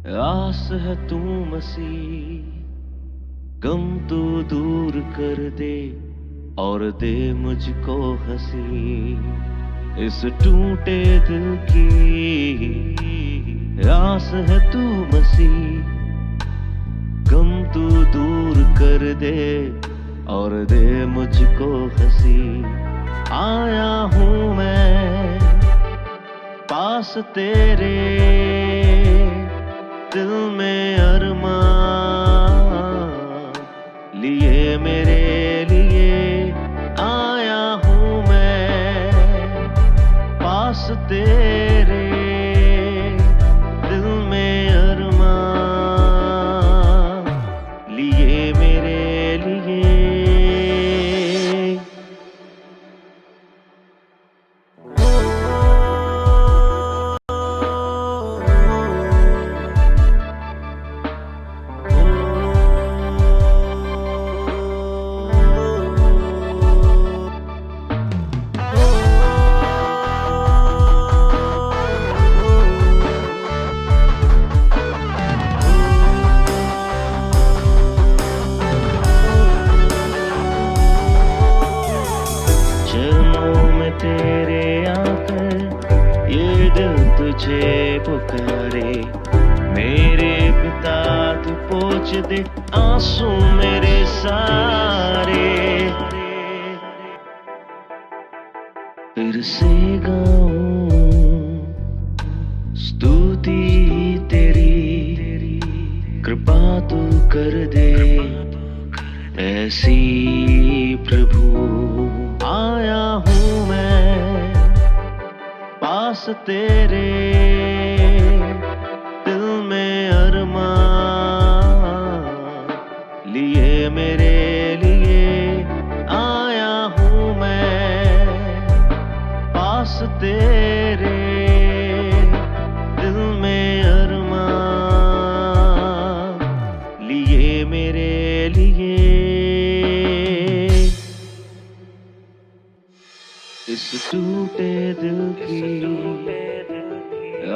आस है तू मसीह, गम तू दूर कर दे और दे मुझको हंसी। इस टूटे दिल की आस है तू मसीह, गम तू दूर कर दे और दे मुझको हंसी। आया हूँ मैं पास तेरे, दिल में अरमान लिए मेरे लिए। आया हूँ मैं पास तेरे, दिल में अरमान लिए मेरे लिए। तेरे आकर ये दिल तुझे पुकारे, मेरे पिता तू पोंछ दे आंसू मेरे सारे। फिर से गाऊं स्तुति तेरी, कृपा तू कर दे ऐसी प्रभु। आया हूँ मैं पास तेरे, दिल में अरमान लिए मेरे लिए। आया हूँ मैं पास तेरे, दिल में अरमान लिए मेरे लिए। इस टूटे दिल की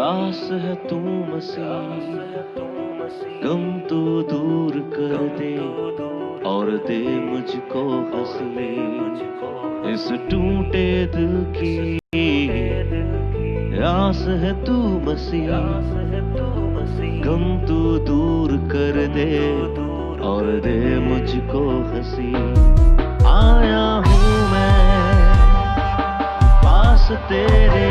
आस है तू मसीह, गम तू दूर कर दे और दे मुझको हंसी। इस टूटे दिल की आस है तू मसीह, गम तू दूर कर दे और दे मुझको हंसी। आया हूँ मैं पास तेरे,